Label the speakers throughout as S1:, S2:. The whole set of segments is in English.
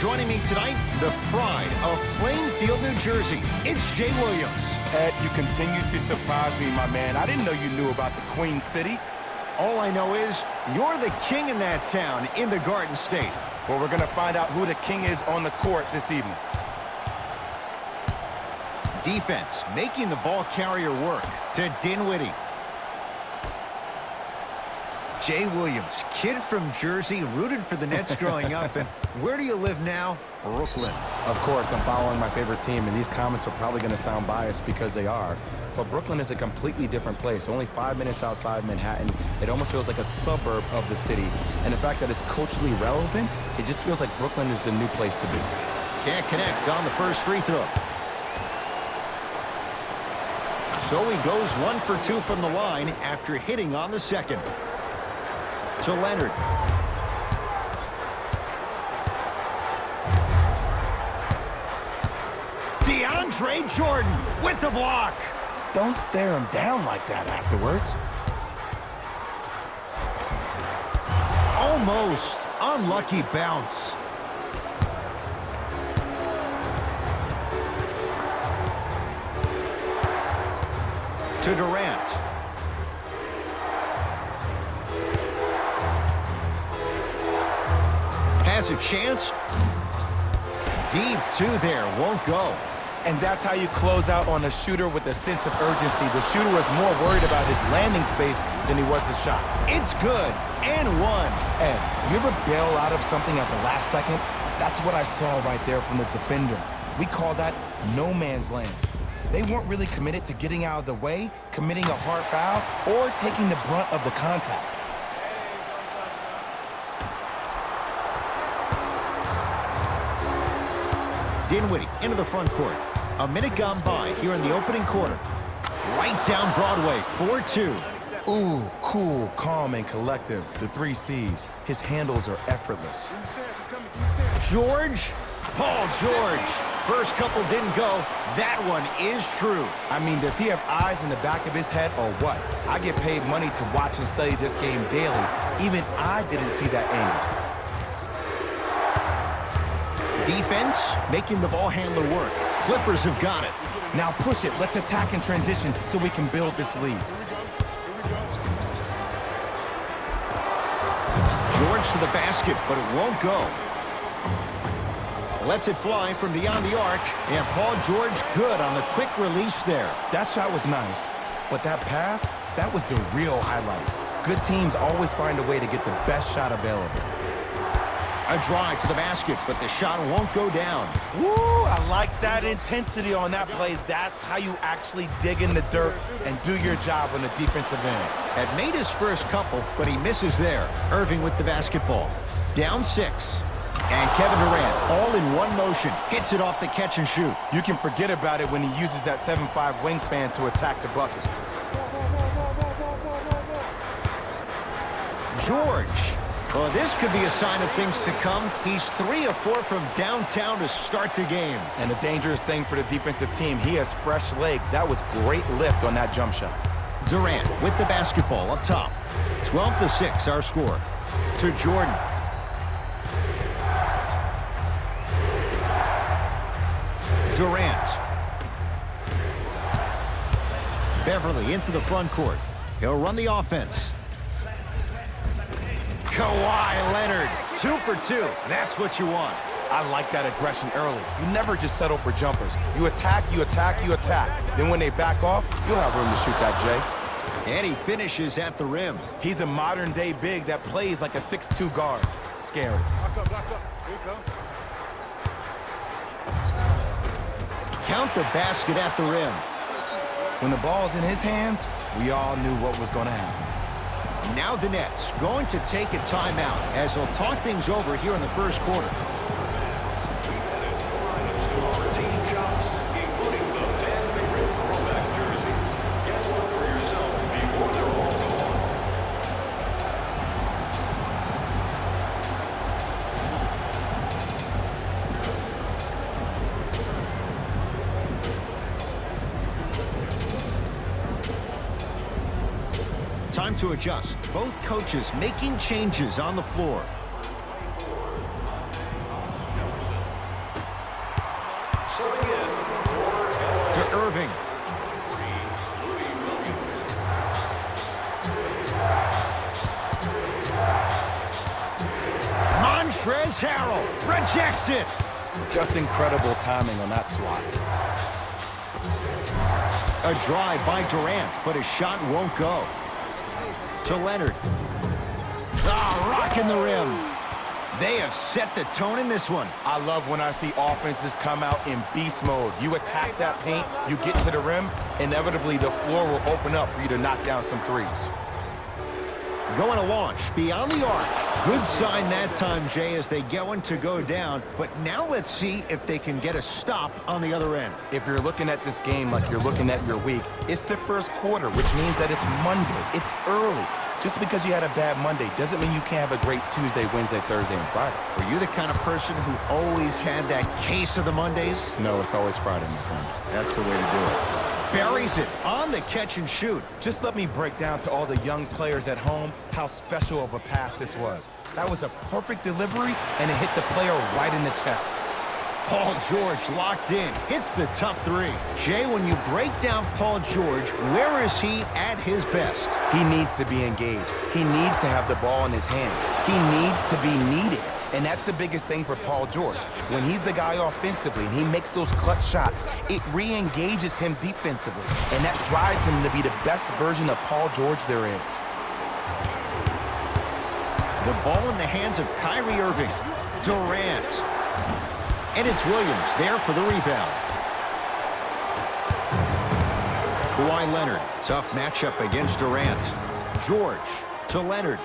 S1: Joining me tonight, the pride of Plainfield, New Jersey. It's Jay Williams.
S2: Ed, you continue to surprise me, my man. I didn't know you knew about the Queen City.
S1: All I know is you're the king in that town, in the Garden State.
S2: Well, we're going to find out who the king is on the court this evening.
S1: Defense, making the ball carrier work to Dinwiddie. Jay Williams, kid from Jersey, rooted for the Nets growing up. And where do you live now? Brooklyn.
S2: Of course, I'm following my favorite team, and these comments are probably going to sound biased because they are. But Brooklyn is a completely different place. Only 5 minutes outside Manhattan. It almost feels like a suburb of the city. And the fact that it's culturally relevant, it just feels like Brooklyn is the new place to be.
S1: Can't connect on the first free throw. So he goes 1 for 2 from the line after hitting on the second. To Leonard. DeAndre Jordan with the block.
S2: Don't stare him down like that afterwards.
S1: Almost. Unlucky bounce. To Durant. Has a chance. Deep two there. Won't go.
S2: And that's how you close out on a shooter with a sense of urgency. The shooter was more worried about his landing space than he was his shot.
S1: It's good. And one.
S2: Ed, you ever bail out of something at the last second? That's what I saw right there from the defender. We call that no man's land. They weren't really committed to getting out of the way, committing a hard foul, or taking the brunt of the contact.
S1: Dinwiddie into the front court. A minute gone by here in the opening quarter. Right down Broadway, 4-2.
S2: Ooh, cool, calm, and collective. The 3 C's. His handles are effortless.
S1: George. Paul George. First couple didn't go. That one is true.
S2: I mean, does he have eyes in the back of his head or what? I get paid money to watch and study this game daily. Even I didn't see that angle.
S1: Defense, making the ball handler work. Clippers have got it.
S2: Now push it. Let's attack in transition so we can build this lead.
S1: George to the basket, but it won't go. Lets it fly from beyond the arc, and Paul George good on the quick release there.
S2: That shot was nice, but that pass, that was the real highlight. Good teams always find a way to get the best shot available.
S1: A drive to the basket, but the shot won't go down.
S2: Woo! I like that intensity on that play. That's how you actually dig in the dirt and do your job on the defensive end.
S1: Had made his first couple, but he misses there. Irving with the basketball. Down 6. And Kevin Durant, all in one motion, hits it off the catch and shoot.
S2: You can forget about it when he uses that 7'5" wingspan to attack the bucket.
S1: George. Well, this could be a sign of things to come. He's 3 of 4 from downtown to start the game.
S2: And the dangerous thing for the defensive team, he has fresh legs. That was great lift on that jump shot.
S1: Durant with the basketball up top. 12-6 our score. To Jordan. Durant. Beverly into the front court. He'll run the offense. Kawhi Leonard, 2 for 2. That's what you want.
S2: I like that aggression early. You never just settle for jumpers. You attack, you attack, you attack. Then when they back off, you'll have room to shoot that, Jay.
S1: And he finishes at the rim.
S2: He's a modern-day big that plays like a 6'2" guard. Scary.
S3: Lock up, lock up. Here you go.
S1: Count the basket at the rim.
S2: When the ball's in his hands, we all knew what was going to happen.
S1: Now the Nets going to take a timeout as they'll talk things over here in the first quarter. Time to adjust. Both coaches making changes on the floor. To Irving. Montrezl Harrell rejects it.
S2: Just incredible timing on that swat.
S1: A drive by Durant, but his shot won't go. To Leonard. Rocking the rim. They have set the tone in this one.
S2: I love when I see offenses come out in beast mode. You attack that paint, you get to the rim, inevitably the floor will open up for you to knock down some threes.
S1: Going to launch beyond the arc. Good sign that time, Jay, as they go down. But now let's see if they can get a stop on the other end.
S2: If you're looking at this game like you're looking at your week, it's the first quarter, which means that it's Monday. It's early. Just because you had a bad Monday doesn't mean you can't have a great Tuesday, Wednesday, Thursday, and Friday.
S1: Were you the kind of person who always had that case of the Mondays?
S2: No, it's always Friday, my friend.
S1: That's the way to do it. Buries it on the catch and shoot.
S2: Just let me break down to all the young players at home how special of a pass this was. That was a perfect delivery, and it hit the player right in the chest.
S1: Paul George locked in, hits the tough three. Jay, when you break down Paul George, where is he at his best?
S2: He needs to be engaged. He needs to have the ball in his hands. He needs to be needed. And that's the biggest thing for Paul George. When he's the guy offensively and he makes those clutch shots, it re-engages him defensively. And that drives him to be the best version of Paul George there is.
S1: The ball in the hands of Kyrie Irving. Durant. And it's Williams there for the rebound. Kawhi Leonard. Tough matchup against Durant. George to Leonard.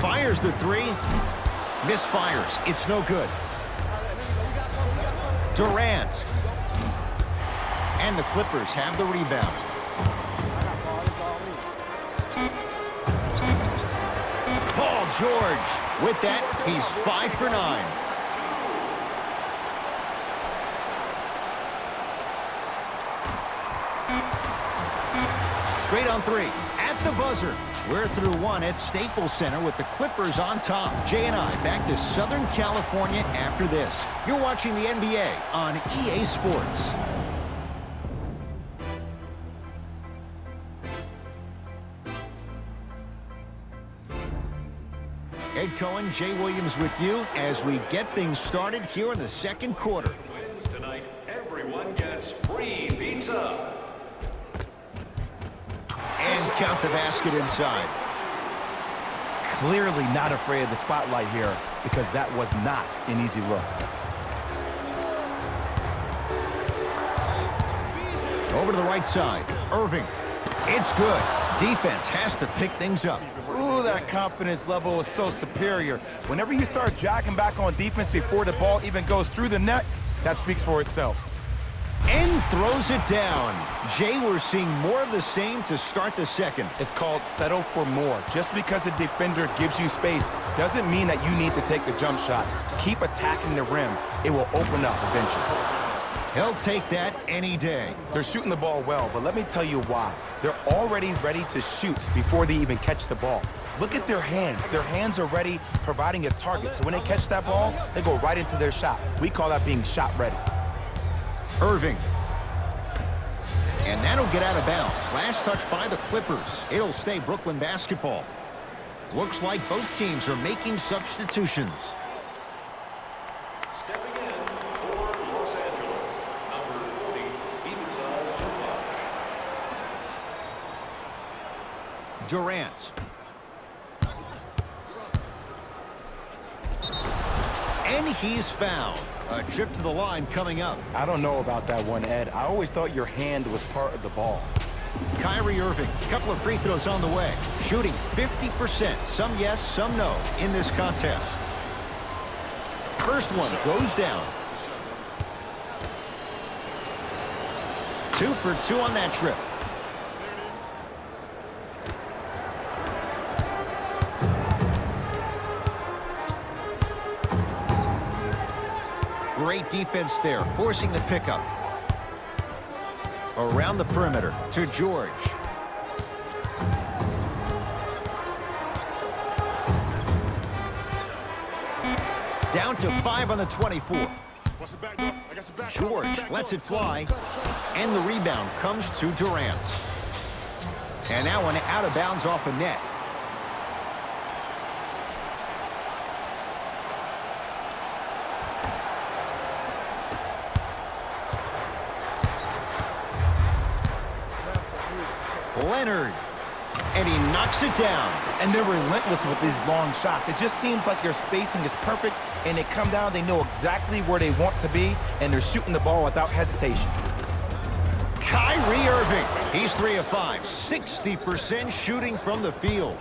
S1: Fires the three. Misfires. It's no good. Durant. And the Clippers have the rebound. Paul George. With that, he's 5 for 9. Straight on three. At the buzzer. We're through one at Staples Center with the Clippers on top. Jay and I back to Southern California after this. You're watching the NBA on EA Sports. Ed Cohen, Jay Williams with you as we get things started here in the second quarter.
S4: Tonight, everyone gets free pizza.
S1: And count the basket inside.
S2: Clearly not afraid of the spotlight here because that was not an easy look.
S1: Over to the right side. Irving. It's good. Defense has to pick things up.
S2: Ooh, that confidence level is so superior. Whenever you start jogging back on defense before the ball even goes through the net, that speaks for itself.
S1: And throws it down. Jay, we're seeing more of the same to start the second.
S2: It's called settle for more. Just because a defender gives you space doesn't mean that you need to take the jump shot. Keep attacking the rim. It will open up eventually.
S1: He'll take that any day.
S2: They're shooting the ball well, but let me tell you why. They're already ready to shoot before they even catch the ball. Look at their hands. Their hands are ready, providing a target. So when they catch that ball, they go right into their shot. We call that being shot ready.
S1: Irving. And that'll get out of bounds. Last touch by the Clippers. It'll stay Brooklyn basketball. Looks like both teams are making substitutions.
S4: Stepping in for Los Angeles, number 40, Ivica Zubac.
S1: Durant. And he's fouled. A trip to the line coming up.
S2: I don't know about that one, Ed. I always thought your hand was part of the ball.
S1: Kyrie Irving, a couple of free throws on the way. Shooting 50%, some yes, some no, in this contest. First one goes down. 2 for 2 on that trip. Great defense there, forcing the pickup. Around the perimeter to George. Down to 5 on the 24.
S3: What's the back door? I got your back.
S1: George lets it fly, and the rebound comes to Durant. And that one out of bounds off a net. Leonard, and he knocks it down.
S2: And they're relentless with these long shots. It just seems like their spacing is perfect, and they come down, they know exactly where they want to be, and they're shooting the ball without hesitation.
S1: Kyrie Irving, he's 3 of 5, 60% shooting from the field.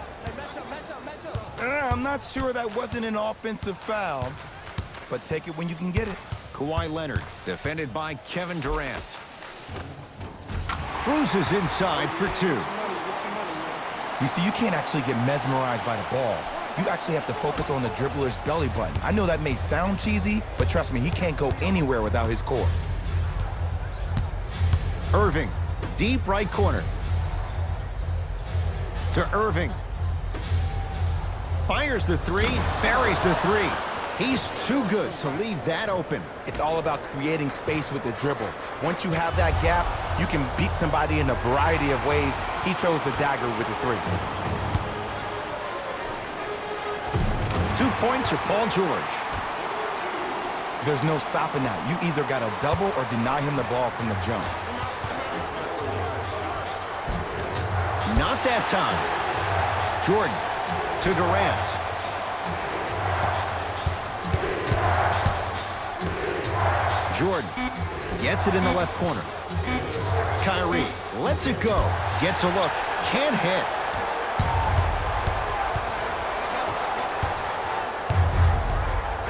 S2: I'm not sure that wasn't an offensive foul, but take it when you can get it.
S1: Kawhi Leonard, defended by Kevin Durant. Cruises inside for 2.
S2: You see, you can't actually get mesmerized by the ball. You actually have to focus on the dribbler's belly button. I know that may sound cheesy, but trust me, he can't go anywhere without his core.
S1: Irving, deep right corner. To Irving. Fires the 3, buries the 3. He's too good to leave that open.
S2: It's all about creating space with the dribble. Once you have that gap, you can beat somebody in a variety of ways. He chose the dagger with the 3.
S1: 2 points for Paul George.
S2: There's no stopping that. You either got to double or deny him the ball from the jump.
S1: Not that time. Jordan to Durant. Jordan gets it in the left corner. Kyrie lets it go. Gets a look. Can't hit.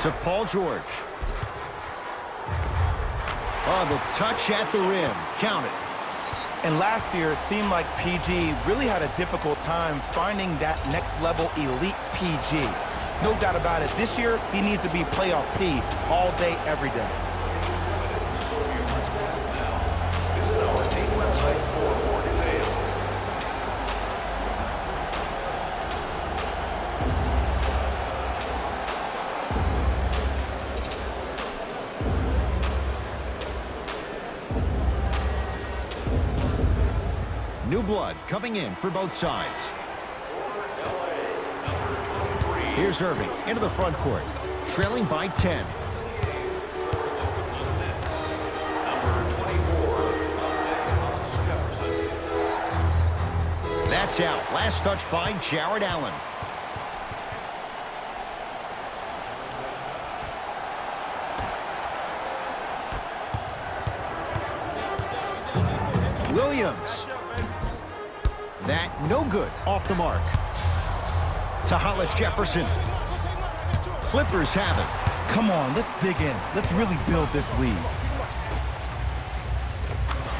S1: To Paul George. Oh, the touch at the rim. Count it.
S2: And last year, it seemed like PG really had a difficult time finding that next-level elite PG. No doubt about it. This year, he needs to be playoff P all day, every day.
S4: Visit our team website for more details.
S1: New blood coming in for both sides. Here's Irving into the front court, trailing by 10. That's out. Last touch by Jared Allen. Williams. That no good. Off the mark. To Hollis Jefferson. Clippers have it.
S2: Come on, let's dig in. Let's really build this lead.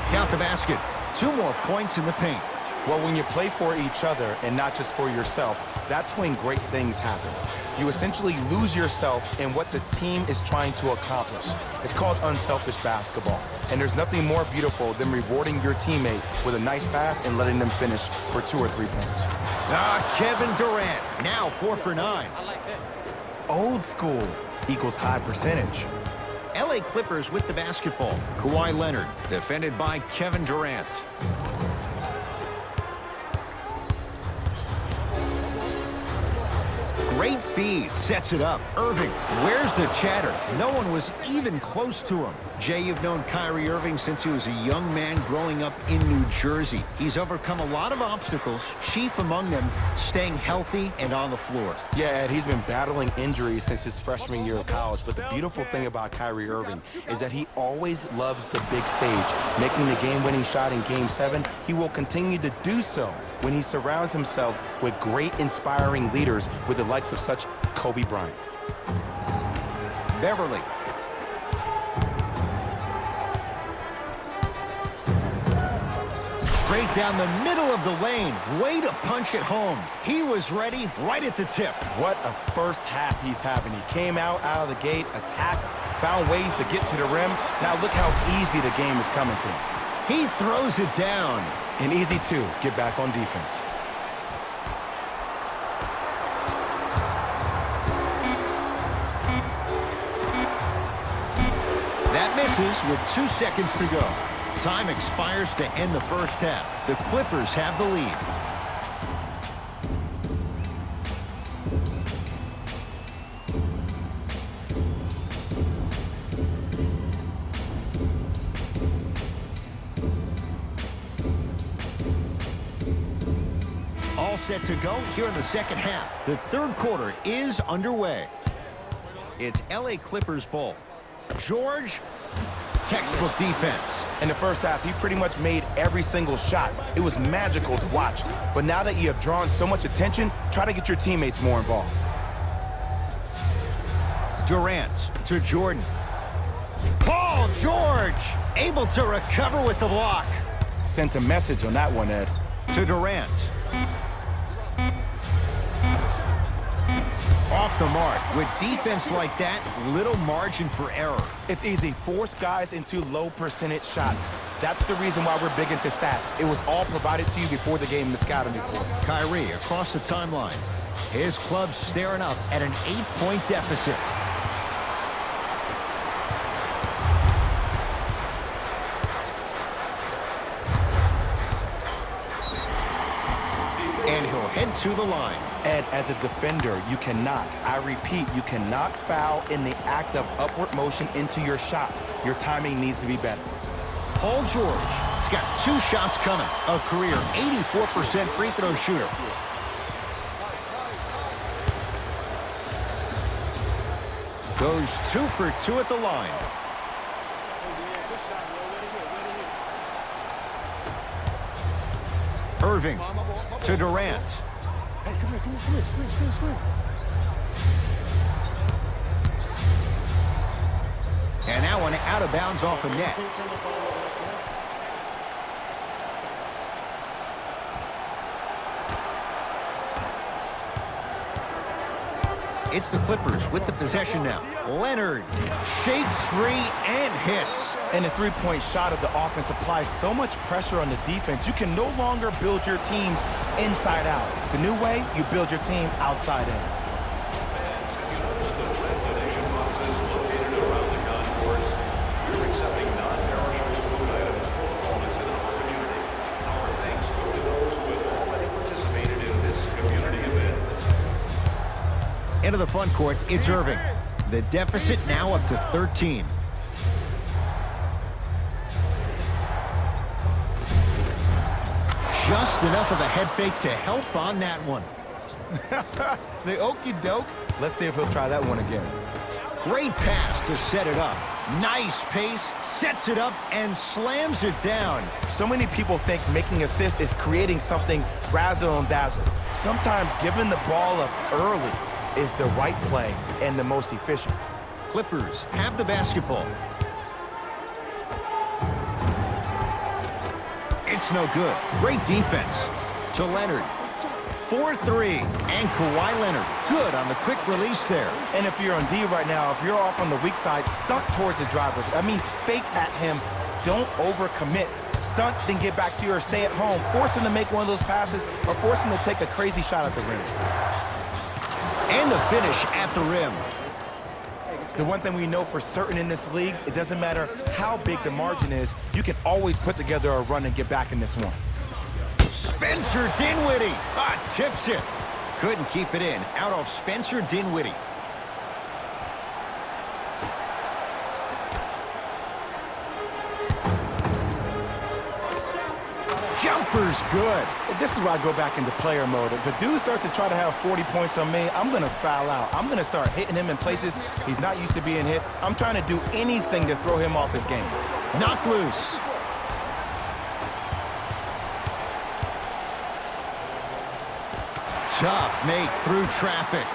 S1: Count the basket. 2 more points in the paint.
S2: Well, when you play for each other and not just for yourself, that's when great things happen. You essentially lose yourself in what the team is trying to accomplish. It's called unselfish basketball. And there's nothing more beautiful than rewarding your teammate with a nice pass and letting them finish for 2 or 3 points.
S1: Kevin Durant, now 4 for 9.
S2: Old school equals high percentage.
S1: LA Clippers with the basketball. Kawhi Leonard, defended by Kevin Durant. Great feed, sets it up. Irving, where's the chatter? No one was even close to him. Jay, you've known Kyrie Irving since he was a young man growing up in New Jersey. He's overcome a lot of obstacles, chief among them staying healthy and on the floor.
S2: Yeah, Ed, he's been battling injuries since his freshman year of college, but the beautiful thing about Kyrie Irving is that he always loves the big stage. Making the game-winning shot in Game 7, he will continue to do so when he surrounds himself with great, inspiring leaders with the likes of such Kobe Bryant.
S1: Beverly. Straight down the middle of the lane. Way to punch it home. He was ready right at the tip.
S2: What a first half he's having. He came out of the gate, attacked, found ways to get to the rim. Now look how easy the game is coming to him.
S1: He throws it down.
S2: And easy, too. Get back on defense.
S1: That misses with 2 seconds to go. Time expires to end the first half. The Clippers have the lead. All set to go here in the second half. The third quarter is underway. It's LA Clippers ball. George, textbook defense.
S2: In the first half, he pretty much made every single shot. It was magical to watch. But now that you have drawn so much attention, try to get your teammates more involved.
S1: Durant to Jordan. Paul George able to recover with the block.
S2: Sent a message on that one, Ed.
S1: To Durant. Off the mark. With defense like that, little margin for error.
S2: It's easy. Force guys into low percentage shots. That's the reason why we're big into stats. It was all provided to you before the game in the scouting report.
S1: Kyrie across the timeline. His club staring up at an 8-point deficit. And he'll head to the line.
S2: Ed, as a defender, you cannot, I repeat, you cannot foul in the act of upward motion into your shot. Your timing needs to be better.
S1: Paul George has got 2 shots coming. A career 84% free throw shooter. Goes 2 for 2 at the line. Irving to Durant.
S3: Hey, come here. Screen.
S1: And that one out of bounds off the net. It's the Clippers with the possession now. Leonard shakes free and hits.
S2: And the three-point shot of the offense applies so much pressure on the defense, you can no longer build your teams inside out. The new way, you build your team outside in.
S4: Fans, have you noticed the red donation boxes located around the concourse? We're accepting non-perishable food items for the homeless in our community. Our thanks go to those who have already participated in this community event.
S1: Into the front court, it's Irving. The deficit now up to 13. Just enough of a head fake to help on that one.
S2: The okey doke. Let's see if he'll try that one again.
S1: Great pass to set it up. Nice pace, sets it up, and slams it down.
S2: So many people think making assist is creating something razzle and dazzle. Sometimes giving the ball up early is the right play and the most efficient.
S1: Clippers have the basketball. It's no good. Great defense. To Leonard. 4-3. And Kawhi Leonard. Good on the quick release there.
S2: And if you're on D right now, if you're off on the weak side, stunt towards the driver. That means fake at him. Don't overcommit. Stunt, then get back to you or stay at home. Force him to make one of those passes or force him to take a crazy shot at the rim.
S1: And the finish at the rim.
S2: The one thing we know for certain in this league, it doesn't matter how big the margin is, you can always put together a run and get back in this one.
S1: Spencer Dinwiddie. Tips it. Couldn't keep it in. Out of Spencer Dinwiddie. Jumper's good.
S2: This is where I go back into player mode. If a dude starts to try to have 40 points on me, I'm going to foul out. I'm going to start hitting him in places he's not used to being hit. I'm trying to do anything to throw him off his game.
S1: Knocked loose. Tough make through traffic.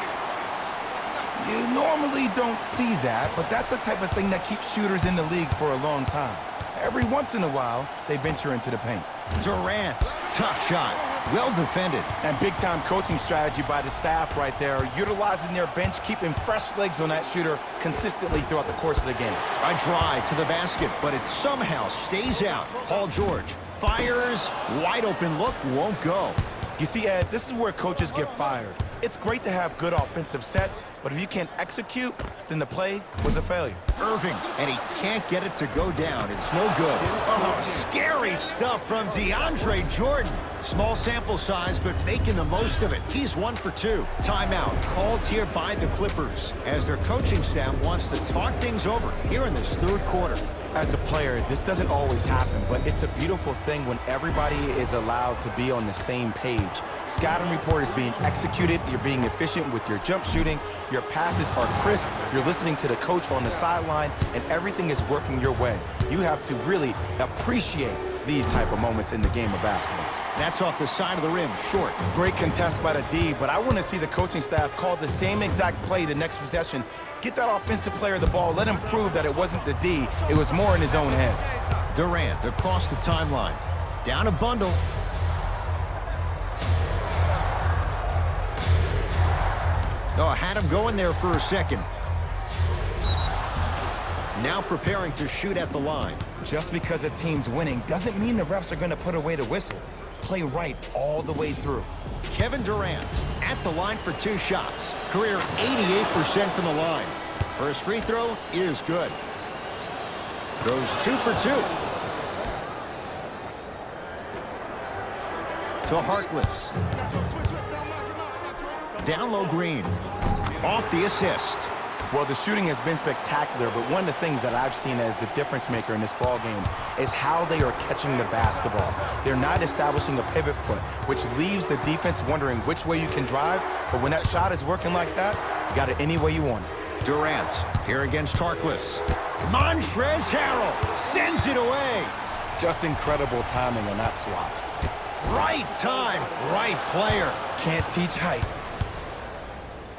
S2: You normally don't see that, but that's the type of thing that keeps shooters in the league for a long time. Every once in a while, they venture into the paint.
S1: Durant, tough shot, well defended.
S2: And big-time coaching strategy by the staff right there, utilizing their bench, keeping fresh legs on that shooter consistently throughout the course of the game.
S1: A drive to the basket, but it somehow stays out. Paul George fires, wide open look, won't go.
S2: You see, Ed, this is where coaches get fired. It's great to have good offensive sets, but if you can't execute, then the play was a failure.
S1: Irving, and he can't get it to go down. It's no good. Oh, scary stuff from DeAndre Jordan. Small sample size, but making the most of it. He's 1 for 2. Timeout called here by the Clippers as their coaching staff wants to talk things over here in this third quarter.
S2: As a player, this doesn't always happen, but it's a beautiful thing when everybody is allowed to be on the same page. Scouting report is being executed, you're being efficient with your jump shooting, your passes are crisp, you're listening to the coach on the sideline, and everything is working your way. You have to really appreciate these type of moments in the game of basketball.
S1: That's off the side of the rim, short.
S2: Great contest by the D, but I want to see the coaching staff call the same exact play the next possession. Get that offensive player the ball, let him prove that it wasn't the D, it was more in his own head.
S1: Durant across the timeline. Down a bundle. Oh, had him going there for a second. Now preparing to shoot at the line.
S2: Just because a team's winning doesn't mean the refs are going to put away the whistle. Play right all the way through.
S1: Kevin Durant at the line for 2 shots. Career 88% from the line. First free throw is good. Goes 2 for 2. To Harkless. Down low Green. Off the assist.
S2: Well, the shooting has been spectacular, but one of the things that I've seen as the difference maker in this ball game is how they are catching the basketball. They're not establishing a pivot foot, which leaves the defense wondering which way you can drive, but when that shot is working like that, you got it any way you want it.
S1: Durant here against Harkless. Montrezl Harrell sends it away.
S2: Just incredible timing on that swap.
S1: Right time, right player.
S2: Can't teach height.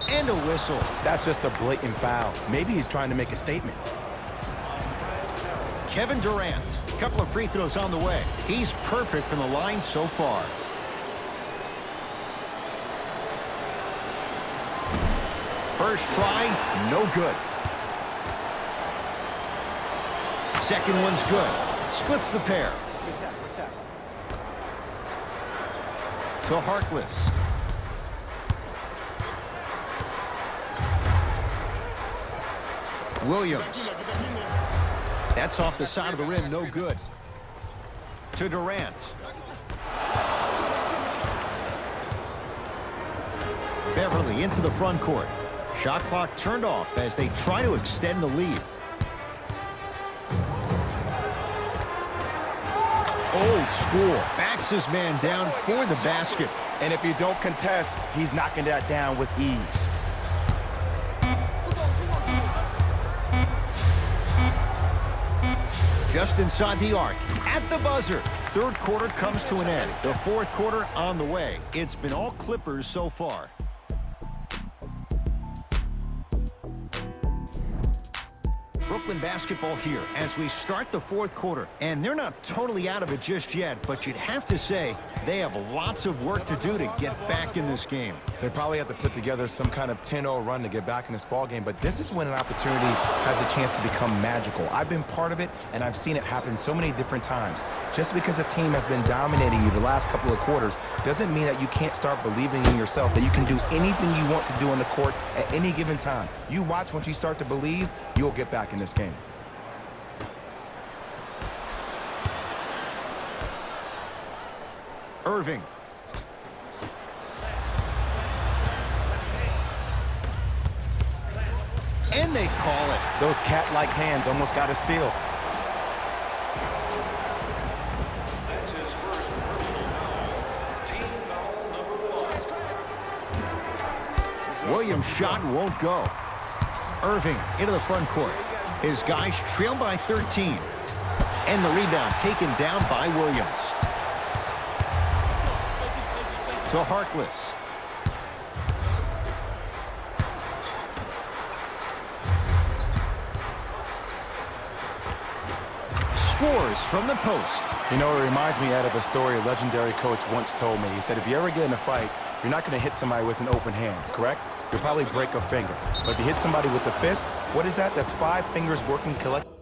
S1: And a whistle.
S2: That's just a blatant foul. Maybe he's trying to make a statement.
S1: Kevin Durant, a couple of free throws on the way. He's perfect from the line so far. First try, no good. Second one's good. Splits the pair. To Harkless. Williams. That's off the side of the rim, no good. To Durant. Beverly into the front court. Shot clock turned off as they try to extend the lead. Old school. Backs his man down for the basket.
S2: And if you don't contest, he's knocking that down with ease.
S1: Just inside the arc, at the buzzer. Third quarter comes to an end. The fourth quarter on the way. It's been all Clippers so far. Brooklyn basketball here as we start the fourth quarter. And they're not totally out of it just yet, but you'd have to say they have lots of work to do to get back in this game.
S2: They probably have to put together some kind of 10-0 run to get back in this ball game, but this is when an opportunity has a chance to become magical. I've been part of it, and I've seen it happen so many different times. Just because a team has been dominating you the last couple of quarters doesn't mean that you can't start believing in yourself, that you can do anything you want to do on the court at any given time. You watch, once you start to believe, you'll get back in this game.
S1: Irving. And they call it.
S2: Those cat-like hands almost got a steal.
S4: That's his first personal foul. Team foul number 1.
S1: Williams' shot won't go. Irving into the front court. His guys trail by 13. And the rebound taken down by Williams. To Harkless. Scores from the post.
S2: You know, it reminds me, Ed, of a story a legendary coach once told me. He said, if you ever get in a fight, you're not going to hit somebody with an open hand, correct? You'll probably break a finger. But if you hit somebody with a fist, what is that? That's 5 fingers working collectively.